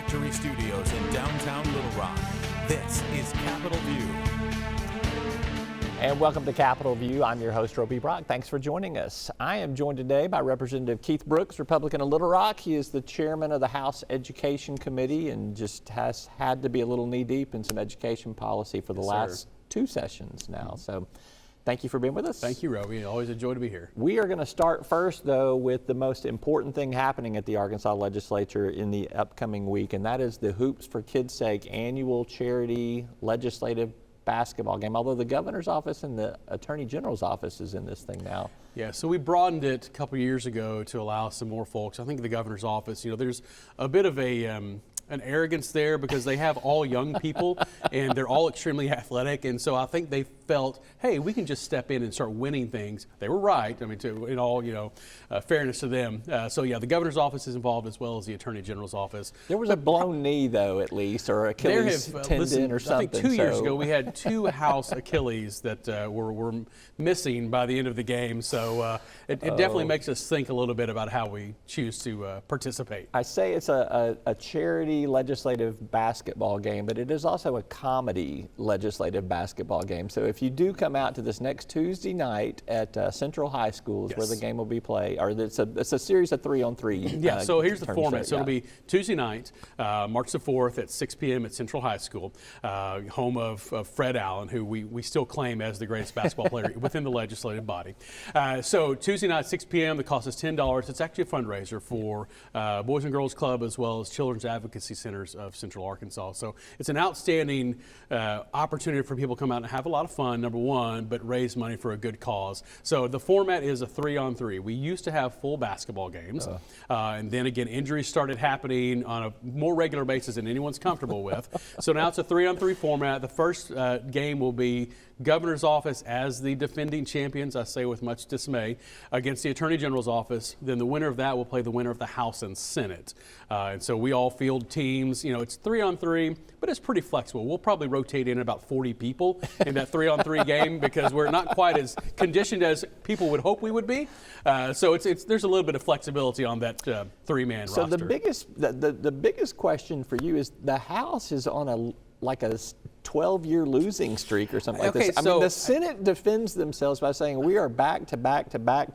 Victory Studios in downtown Little Rock, this is Capitol View. And welcome to Capitol View. I'm your host, Roby Brock. Thanks for joining us. I am joined today by Representative Keith Brooks, Republican of Little Rock. He is the chairman of the House Education Committee and just has had to be a little knee-deep in some education policy for the last two sessions now. So thank you for being with us. Thank you, Roby. Always a joy to be here. We are going to start first, though, with the most important thing happening at the Arkansas Legislature in the upcoming week, and that is the Hoops for Kids' Sake annual charity legislative basketball game, although the governor's office and the attorney general's office is in this thing now. Yeah, so we broadened it a couple of years ago to allow some more folks. I think the governor's office, there's a bit of an arrogance there because they have all young people and they're all extremely athletic, and so I think they felt, hey, we can just step in and start winning things. They were right. I mean, in all fairness to them. So yeah, the governor's office is involved as well as the attorney general's office. There was a blown knee though, at least, or Achilles tendon or something. I think 2 years ago we had two house Achilles that were missing by the end of the game. So it definitely makes us think a little bit about how we choose to participate. I say it's a charity legislative basketball game, but it is also a comedy legislative basketball game. So if you do come out to this next Tuesday night at Central High School is where the game will be played, or it's a series of 3-on-3. Yeah, so here's the format. So it'll be Tuesday night, March the 4th at 6 p.m. at Central High School, home of Fred Allen, who we still claim as the greatest basketball player within the legislative body. So Tuesday night, 6 p.m., the cost is $10. It's actually a fundraiser for Boys and Girls Club as well as Children's Advocacy Centers of Central Arkansas. So it's an outstanding opportunity for people to come out and have a lot of fun, number one, but raise money for a good cause. So the format is a 3-on-3. We used to have full basketball games, and then again, injuries started happening on a more regular basis than anyone's comfortable with. So now it's a 3-on-3 format. The first game will be governor's office as the defending champions, I say with much dismay, against the attorney general's office. Then the winner of that will play the winner of the House and Senate. And so we all field teams. It's 3-on-3, but it's pretty flexible. We'll probably rotate in about 40 people in that 3-on-3 game because we're not quite as conditioned as people would hope we would be. So there's a little bit of flexibility on that three-man roster. So the biggest question for you is the House is on a 12-year losing streak or something like this. I mean, the Senate defends themselves by saying we are back to back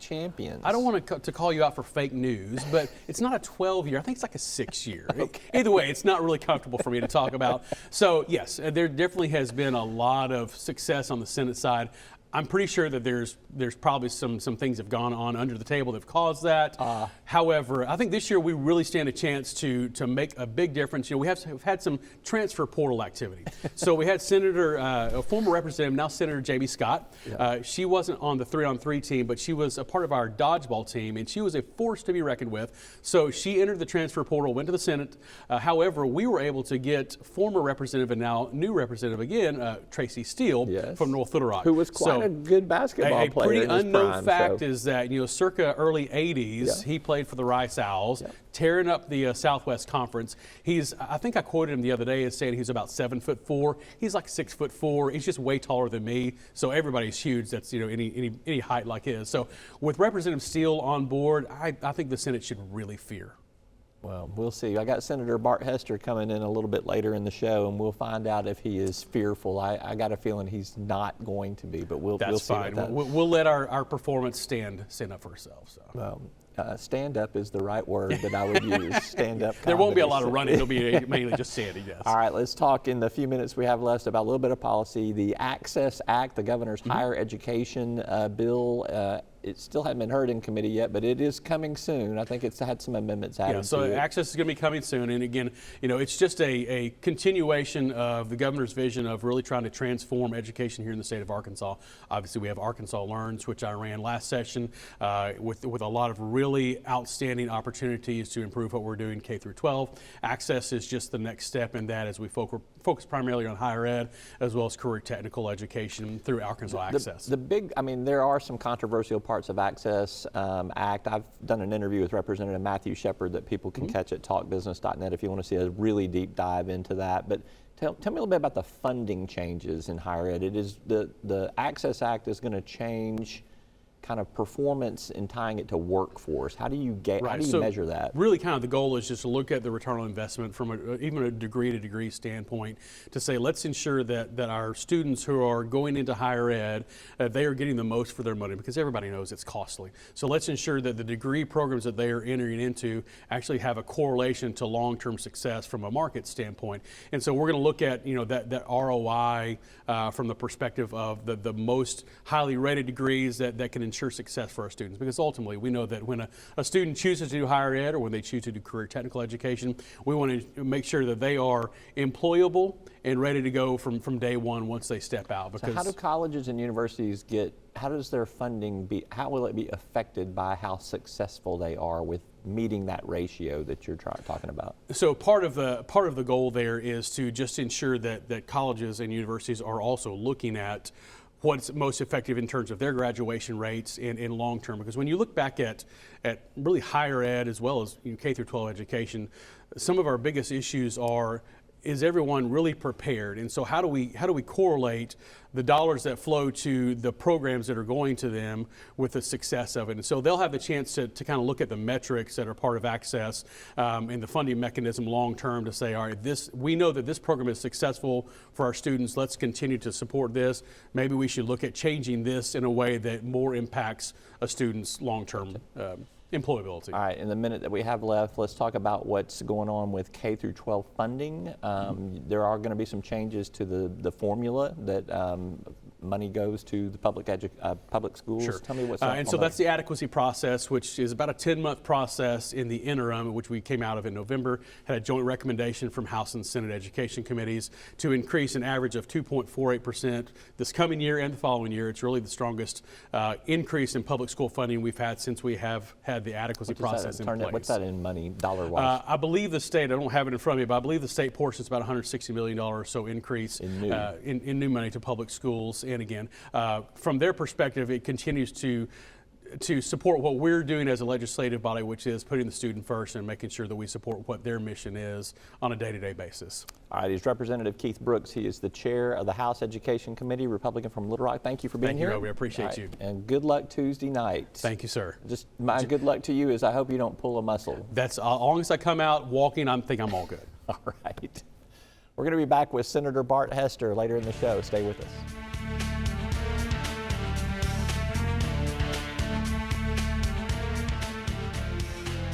champions. I don't want to call you out for fake news, but it's not a 12-year. I think it's like a 6-year. Either way, it's not really comfortable for me to talk about. So yes, there definitely has been a lot of success on the Senate side. I'm pretty sure that there's probably some things have gone on under the table that have caused that. However, I think this year we really stand a chance to make a big difference. We've had some transfer portal activity. So we had a former representative, now Senator J.B. Scott. She wasn't on the 3-on-3 team, but she was a part of our dodgeball team, and she was a force to be reckoned with. So she entered the transfer portal, went to the Senate. However, we were able to get former representative and now new representative again, Tracy Steele from North Little Rock. Who was quite a good basketball player. A pretty unknown fact is that, circa early 80s, he played for the Rice Owls, tearing up the Southwest Conference. I think I quoted him the other day as saying he's about 7'4". He's like 6'4". He's just way taller than me. So everybody's huge. That's any height like his. So with Representative Steele on board, I think the Senate should really fear. Well, we'll see. I got Senator Bart Hester coming in a little bit later in the show, and we'll find out if he is fearful. I got a feeling he's not going to be, but we'll see. That's fine. We'll let our performance stand up for ourselves. So. Well, stand up is the right word that I would use. Stand up. There won't be a lot of running. It'll be mainly just standing. Yes. All right. Let's talk in the few minutes we have left about a little bit of policy. The Access Act, the governor's higher education bill. It still hasn't been heard in committee yet, but it is coming soon. I think it's had some amendments added so to it. Access is going to be coming soon. And again, it's just a continuation of the governor's vision of really trying to transform education here in the state of Arkansas. Obviously, we have Arkansas Learns, which I ran last session with a lot of really outstanding opportunities to improve what we're doing K through 12. Access is just the next step in that as we focus primarily on higher ed as well as career technical education through Arkansas Access. There are some controversial parts of Access Act. I've done an interview with Representative Matthew Shepard that people can catch at talkbusiness.net if you want to see a really deep dive into that. But tell me a little bit about the funding changes in higher ed. It is the Access Act is going to change kind of performance and tying it to workforce? How do you how do you So measure that? Really kind of the goal is just to look at the return on investment from even a degree to degree standpoint to say, let's ensure that our students who are going into higher ed, they are getting the most for their money, because everybody knows it's costly. So let's ensure that the degree programs that they are entering into actually have a correlation to long-term success from a market standpoint. And so we're going to look at that ROI from the perspective of the most highly rated degrees that can ensure success for our students, because ultimately we know that when a student chooses to do higher ed or when they choose to do career technical education, we want to make sure that they are employable and ready to go from day one once they step out. So how do colleges and universities how does their funding how will it be affected by how successful they are with meeting that ratio that you're talking about? So part of the goal there is to just ensure that colleges and universities are also looking at what's most effective in terms of their graduation rates in long term. Because when you look back at really higher ed as well as K through 12 education, some of our biggest issues are, is everyone really prepared? And so how do we correlate the dollars that flow to the programs that are going to them with the success of it? And so they'll have the chance to kind of look at the metrics that are part of Access and the funding mechanism long term to say, all right, we know that this program is successful for our students. Let's continue to support this. Maybe we should look at changing this in a way that more impacts a student's long term employability. All right, in the minute that we have left, let's talk about what's going on with K through 12 funding. There are going to be some changes to the formula that money goes to the public schools. Sure. Tell me what's and so that's the adequacy process, which is about a 10-month process in the interim, which we came out of in November, had a joint recommendation from House and Senate Education Committees to increase an average of 2.48% this coming year and the following year. It's really the strongest increase in public school funding we've had since we have had the adequacy process in place. What's that in money, dollar-wise? I believe the state, I don't have it in front of me, but I believe the state portion is about $160 million or so increase in new money to public schools. And again, from their perspective, it continues to support what we're doing as a legislative body, which is putting the student first and making sure that we support what their mission is on a day-to-day basis. All right, he's Representative Keith Brooks. He is the chair of the House Education Committee, Republican from Little Rock. Thank you for being here. Thank you, Roby. I appreciate you. And good luck Tuesday night. Thank you, sir. Just my good luck to you is I hope you don't pull a muscle. That's as long as I come out walking, I think I'm all good. All right. We're going to be back with Senator Bart Hester later in the show. Stay with us.